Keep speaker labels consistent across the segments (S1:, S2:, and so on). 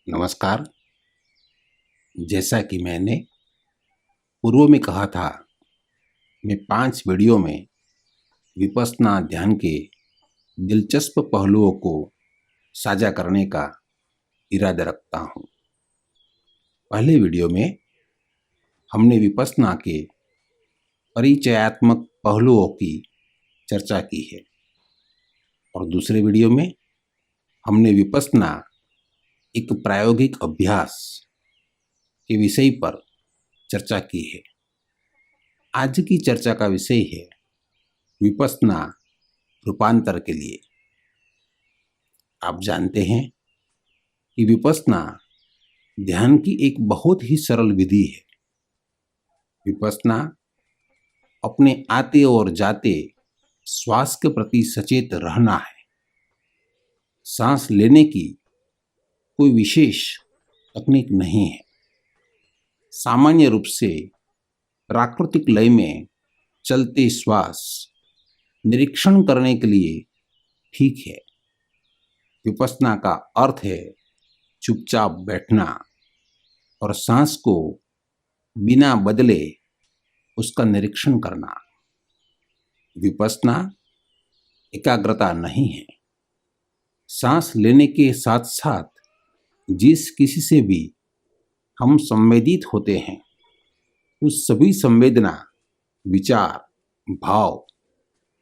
S1: नमस्कार। जैसा कि मैंने पूर्व में कहा था, मैं 5 वीडियो में विपश्यना ध्यान के दिलचस्प पहलुओं को साझा करने का इरादा रखता हूँ। पहले वीडियो में हमने विपश्यना के परिचयात्मक पहलुओं की चर्चा की है और दूसरे वीडियो में हमने विपश्यना एक प्रायोगिक अभ्यास के विषय पर चर्चा की है। आज की चर्चा का विषय है विपश्यना रूपांतर के लिए। आप जानते हैं कि विपश्यना ध्यान की एक बहुत ही सरल विधि है। विपश्यना अपने आते और जाते श्वास के प्रति सचेत रहना है। सांस लेने की कोई विशेष तकनीक नहीं है। सामान्य रूप से प्राकृतिक लय में चलते श्वास निरीक्षण करने के लिए ठीक है। विपश्यना का अर्थ है चुपचाप बैठना और सांस को बिना बदले उसका निरीक्षण करना। विपश्यना एकाग्रता नहीं है। सांस लेने के साथ साथ जिस किसी से भी हम संवेदित होते हैं, उस सभी संवेदना, विचार, भाव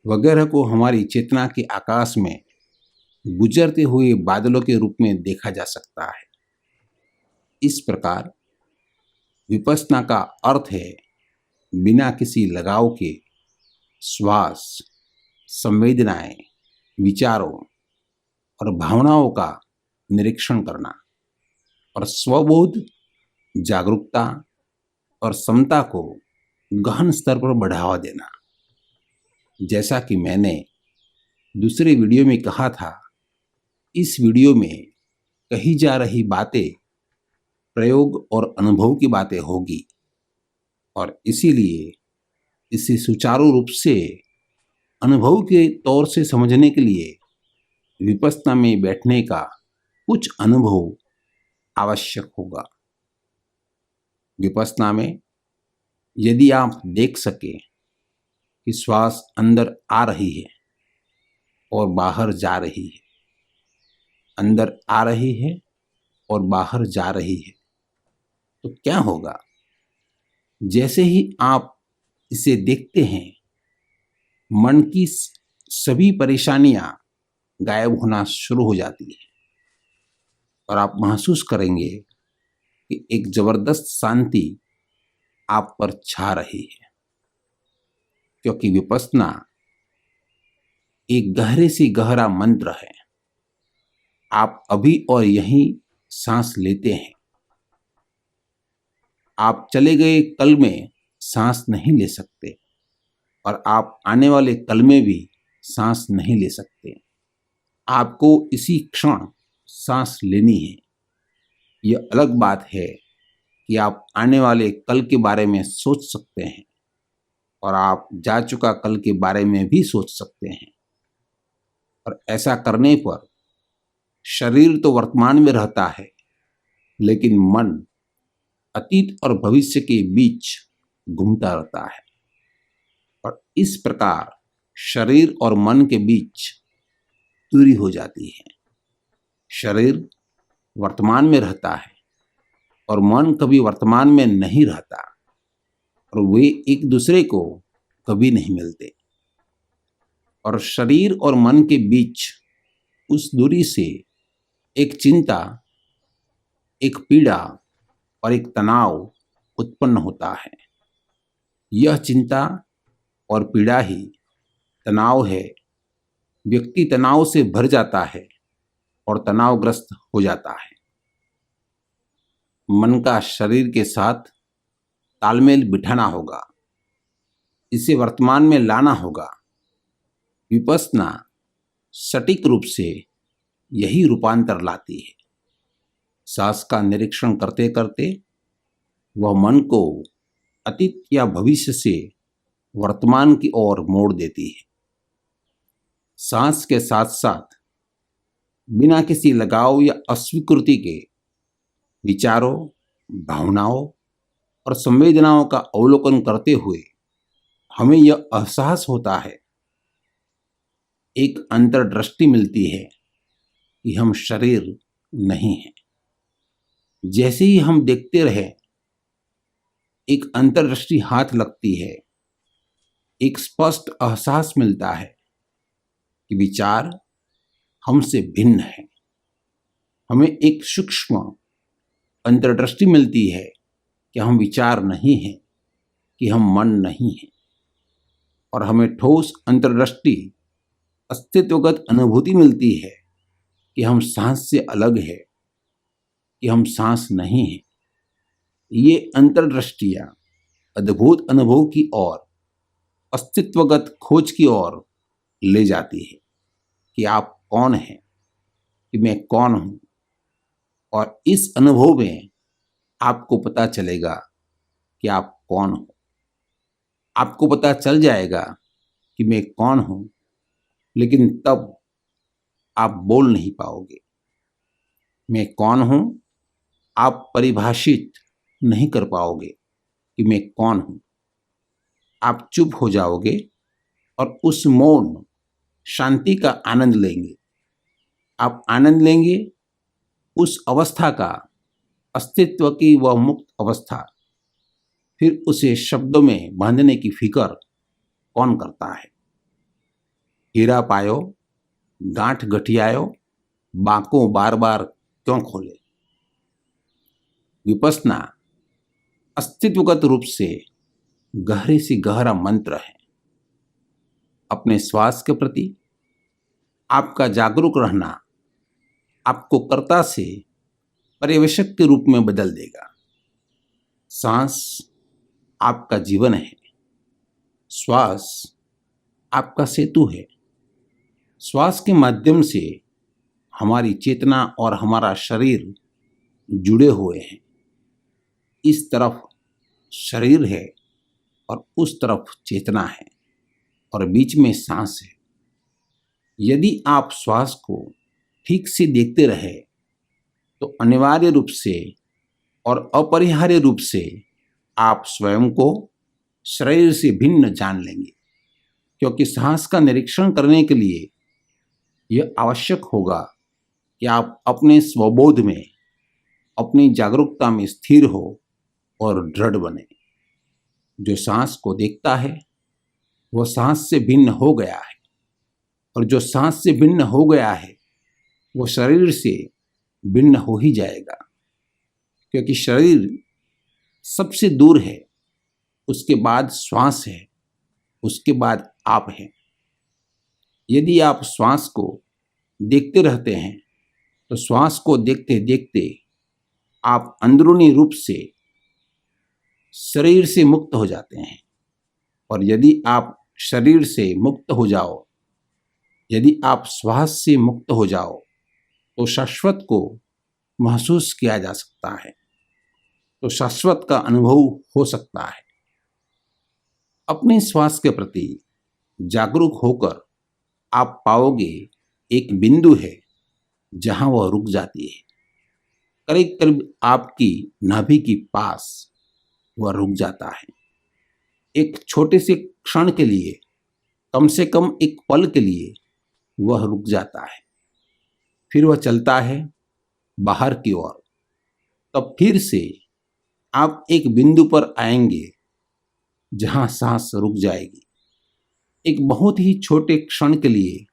S1: वगैरह को हमारी चेतना के आकाश में गुजरते हुए बादलों के रूप में देखा जा सकता है। इस प्रकार विपश्यना का अर्थ है बिना किसी लगाव के श्वास, संवेदनाएं, विचारों और भावनाओं का निरीक्षण करना और स्वबोध, जागरूकता और समता को गहन स्तर पर बढ़ावा देना। जैसा कि मैंने दूसरे वीडियो में कहा था, इस वीडियो में कही जा रही बातें प्रयोग और अनुभव की बातें होगी और इसीलिए इसे सुचारू रूप से अनुभव के तौर से समझने के लिए विपश्यना में बैठने का कुछ अनुभव आवश्यक होगा। विपश्यना में यदि आप देख सके कि श्वास अंदर आ रही है और बाहर जा रही है, अंदर आ रही है और बाहर जा रही है, तो क्या होगा? जैसे ही आप इसे देखते हैं, मन की सभी परेशानियां गायब होना शुरू हो जाती है और आप महसूस करेंगे कि एक जबरदस्त शांति आप पर छा रही है, क्योंकि विपश्यना एक गहरे से गहरा मंत्र है। आप अभी और यहीं सांस लेते हैं। आप चले गए कल में सांस नहीं ले सकते और आप आने वाले कल में भी सांस नहीं ले सकते। आपको इसी क्षण सांस लेनी है। यह अलग बात है कि आप आने वाले कल के बारे में सोच सकते हैं और आप जा चुका कल के बारे में भी सोच सकते हैं, और ऐसा करने पर शरीर तो वर्तमान में रहता है, लेकिन मन अतीत और भविष्य के बीच घूमता रहता है और इस प्रकार शरीर और मन के बीच दूरी हो जाती है। शरीर वर्तमान में रहता है और मन कभी वर्तमान में नहीं रहता और वे एक दूसरे को कभी नहीं मिलते, और शरीर और मन के बीच उस दूरी से एक चिंता, एक पीड़ा और एक तनाव उत्पन्न होता है। यह चिंता और पीड़ा ही तनाव है। व्यक्ति तनाव से भर जाता है और तनावग्रस्त हो जाता है। मन का शरीर के साथ तालमेल बिठाना होगा, इसे वर्तमान में लाना होगा। विपश्यना सटीक रूप से यही रूपांतर लाती है। सांस का निरीक्षण करते करते वह मन को अतीत या भविष्य से वर्तमान की ओर मोड़ देती है। सांस के साथ साथ बिना किसी लगाव या अस्वीकृति के विचारों, भावनाओं और संवेदनाओं का अवलोकन करते हुए हमें यह एहसास होता है, एक अंतर्दृष्टि मिलती है कि हम शरीर नहीं हैं। जैसे ही हम देखते रहे, एक अंतर्दृष्टि हाथ लगती है, एक स्पष्ट एहसास मिलता है कि विचार हमसे भिन्न है। हमें एक सूक्ष्म अंतर्दृष्टि मिलती है कि हम विचार नहीं हैं, कि हम मन नहीं हैं, और हमें ठोस अंतर्दृष्टि, अस्तित्वगत अनुभूति मिलती है कि हम सांस से अलग है, कि हम सांस नहीं हैं। ये अंतर्दृष्टियां अद्भुत अनुभव की ओर, अस्तित्वगत खोज की ओर ले जाती है कि आप कौन हैं, कि मैं कौन हूं। और इस अनुभव में आपको पता चलेगा कि आप कौन हो। आपको पता चल जाएगा कि मैं कौन हूं, लेकिन तब आप बोल नहीं पाओगे। मैं कौन हूं आप परिभाषित नहीं कर पाओगे कि मैं कौन हूं। आप चुप हो जाओगे और उस मौन शांति का आनंद लेंगे। आप आनंद लेंगे उस अवस्था का, अस्तित्व की वह मुक्त अवस्था। फिर उसे शब्दों में बांधने की फिक्र कौन करता है। हीरा पायो, गांठ गठियायो, बांकों बार बार क्यों खोले। विपश्यना अस्तित्वगत रूप से गहरे से गहरा मंत्र है। अपने श्वास के प्रति आपका जागरूक रहना आपको कर्ता से पर्यवेक्षक के रूप में बदल देगा। सांस आपका जीवन है, श्वास आपका सेतु है। श्वास के माध्यम से हमारी चेतना और हमारा शरीर जुड़े हुए हैं। इस तरफ शरीर है और उस तरफ चेतना है, और बीच में सांस है। यदि आप श्वास को ठीक से देखते रहे तो अनिवार्य रूप से और अपरिहार्य रूप से आप स्वयं को शरीर से भिन्न जान लेंगे, क्योंकि सांस का निरीक्षण करने के लिए यह आवश्यक होगा कि आप अपने स्वबोध में, अपनी जागरूकता में स्थिर हो और दृढ़ बने। जो सांस को देखता है वह सांस से भिन्न हो गया है, और जो सांस से भिन्न हो गया है वो शरीर से भिन्न हो ही जाएगा, क्योंकि शरीर सबसे दूर है, उसके बाद श्वास है, उसके बाद आप हैं। यदि आप श्वास को देखते रहते हैं तो श्वास को देखते देखते आप अंदरूनी रूप से शरीर से मुक्त हो जाते हैं। और यदि आप शरीर से मुक्त हो जाओ, यदि आप श्वास से मुक्त हो जाओ, तो शाश्वत को महसूस किया जा सकता है, तो शाश्वत का अनुभव हो सकता है। अपने श्वास के प्रति जागरूक होकर आप पाओगे एक बिंदु है जहां वह रुक जाती है। करीब करीब आपकी नाभि के पास वह रुक जाता है। एक छोटे से क्षण के लिए, कम से कम एक पल के लिए वह रुक जाता है। फिर वह चलता है बाहर की ओर। तब फिर से आप एक बिंदु पर आएंगे जहां सांस रुक जाएगी। एक बहुत ही छोटे क्षण के लिए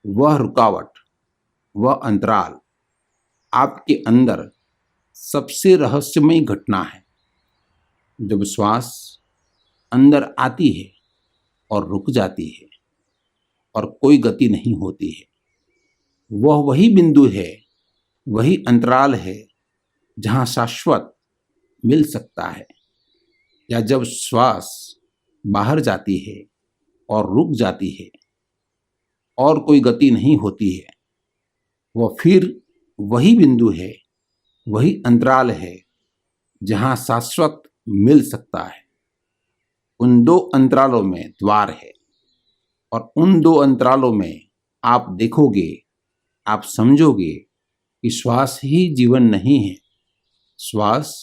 S1: वह रुकावट, वह अंतराल आपके अंदर सबसे रहस्यमय घटना है। जब श्वास अंदर आती है और रुक जाती है और कोई गति नहीं होती है, वह वही बिंदु है, वही अंतराल है जहां शाश्वत मिल सकता है। या जब श्वास बाहर जाती है और रुक जाती है और कोई गति नहीं होती है, वह फिर वही बिंदु है, वही अंतराल है जहां शाश्वत मिल सकता है। उन दो अंतरालों में द्वार है, और उन दो अंतरालों में आप देखोगे, आप समझोगे कि श्वास ही जीवन नहीं है, श्वास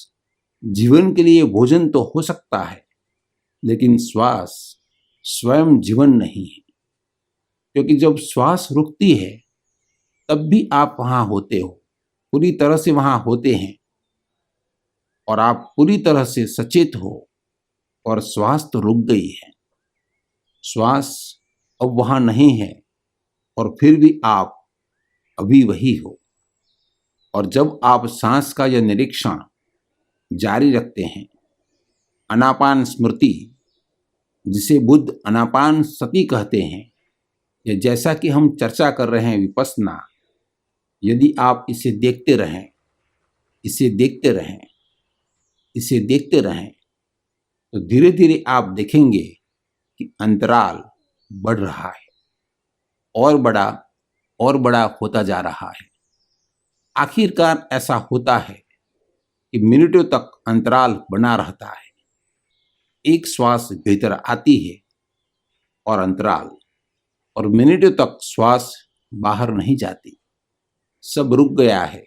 S1: जीवन के लिए भोजन तो हो सकता है, लेकिन श्वास स्वयं जीवन नहीं है। क्योंकि जब श्वास रुकती है तब भी आप वहां होते हो, पूरी तरह से वहां होते हैं, और आप पूरी तरह से सचेत हो, और श्वास तो रुक गई है, श्वास अब वहां नहीं है, और फिर भी आप अभी वही हो। और जब आप सांस का यह निरीक्षण जारी रखते हैं, आनापान स्मृति, जिसे बुद्ध आनापान सती कहते हैं, या जैसा कि हम चर्चा कर रहे हैं विपश्यना, यदि आप इसे देखते रहें, इसे देखते रहें, इसे देखते रहें, तो धीरे धीरे आप देखेंगे कि अंतराल बढ़ रहा है, और बड़ा होता जा रहा है। आखिरकार ऐसा होता है कि मिनटों तक अंतराल बना रहता है। एक श्वास भीतर आती है और अंतराल, और मिनटों तक श्वास बाहर नहीं जाती। सब रुक गया है,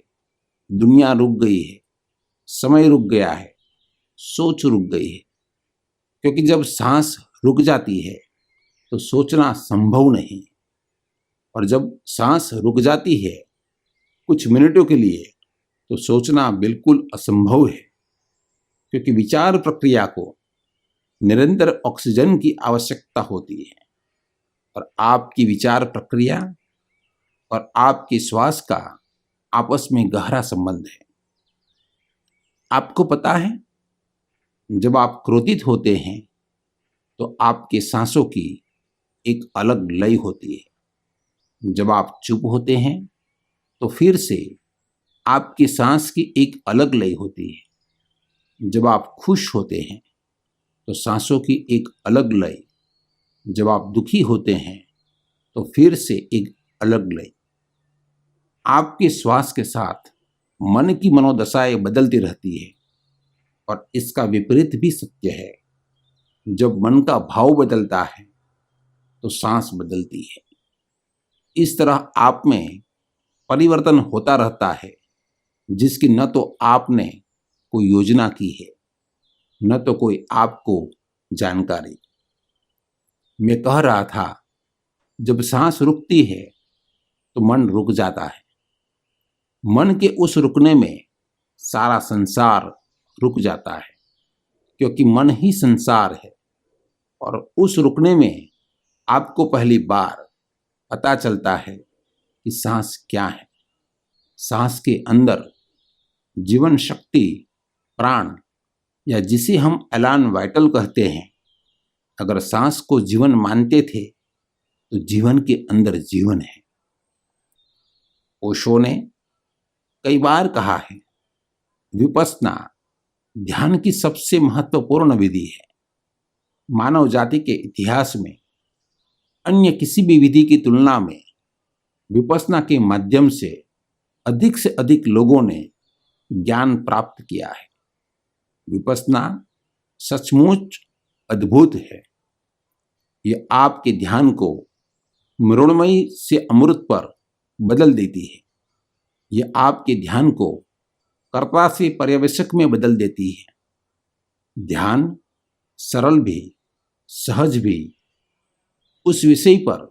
S1: दुनिया रुक गई है, समय रुक गया है, सोच रुक गई है। क्योंकि जब सांस रुक जाती है तो सोचना संभव नहीं, और जब सांस रुक जाती है कुछ मिनटों के लिए, तो सोचना बिल्कुल असंभव है। क्योंकि विचार प्रक्रिया को निरंतर ऑक्सीजन की आवश्यकता होती है, और आपकी विचार प्रक्रिया और आपके श्वास का आपस में गहरा संबंध है। आपको पता है, जब आप क्रोधित होते हैं तो आपके सांसों की एक अलग लय होती है। जब आप चुप होते हैं तो फिर से आपकी सांस की एक अलग लय होती है। जब आप खुश होते हैं तो सांसों की एक अलग लय, जब आप दुखी होते हैं तो फिर से एक अलग लय। आपके श्वास के साथ मन की मनोदशाएं बदलती रहती है, और इसका विपरीत भी सत्य है। जब मन का भाव बदलता है तो सांस बदलती है। इस तरह आप में परिवर्तन होता रहता है, जिसकी न तो आपने कोई योजना की है, न तो कोई आपको जानकारी। मैं कह रहा था, जब सांस रुकती है तो मन रुक जाता है। मन के उस रुकने में सारा संसार रुक जाता है, क्योंकि मन ही संसार है। और उस रुकने में आपको पहली बार पता चलता है कि सांस क्या है। सांस के अंदर जीवन शक्ति, प्राण, या जिसे हम एलान वाइटल कहते हैं, अगर सांस को जीवन मानते थे तो जीवन के अंदर जीवन है। ओशो ने कई बार कहा है, विपश्यना ध्यान की सबसे महत्वपूर्ण विधि है। मानव जाति के इतिहास में अन्य किसी भी विधि की तुलना में विपश्यना के माध्यम से अधिक लोगों ने ज्ञान प्राप्त किया है। विपश्यना सचमुच अद्भुत है। यह आपके ध्यान को मृण्मयी से अमृत पर बदल देती है। यह आपके ध्यान को कर्ता से पर्यवेक्षक में बदल देती है। ध्यान सरल भी, सहज भी। उस विषय पर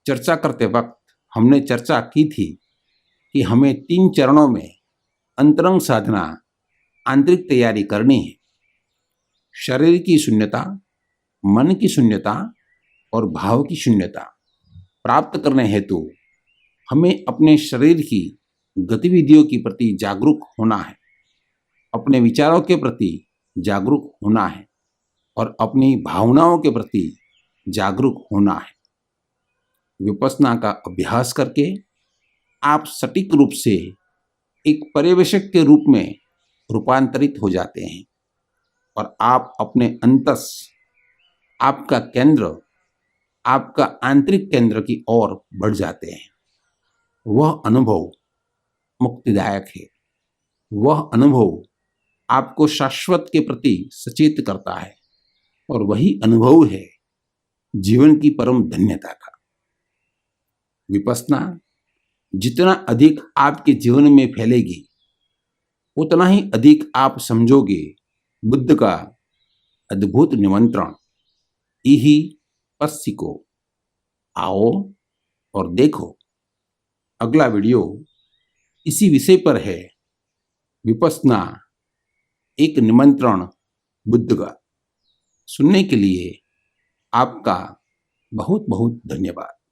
S1: चर्चा करते वक्त हमने चर्चा की थी कि हमें 3 चरणों में अंतरंग साधना, आंतरिक तैयारी करनी है। शरीर की शून्यता, मन की शून्यता और भाव की शून्यता प्राप्त करने हेतु हमें अपने शरीर की गतिविधियों के प्रति जागरूक होना है, अपने विचारों के प्रति जागरूक होना है, और अपनी भावनाओं के प्रति जागरूक होना है। विपश्यना का अभ्यास करके आप सटीक रूप से एक पर्यवेक्षक के रूप में रूपांतरित हो जाते हैं, और आप अपने अंतस, आपका केंद्र, आपका आंतरिक केंद्र की ओर बढ़ जाते हैं। वह अनुभव मुक्तिदायक है। वह अनुभव आपको शाश्वत के प्रति सचेत करता है, और वही अनुभव है जीवन की परम धन्यता का। विपश्यना जितना अधिक आपके जीवन में फैलेगी, उतना ही अधिक आप समझोगे बुद्ध का अद्भुत निमंत्रण। इहि पस्सिको, आओ और देखो। अगला वीडियो इसी विषय पर है, विपस्सना एक निमंत्रण बुद्ध का। सुनने के लिए आपका बहुत बहुत धन्यवाद।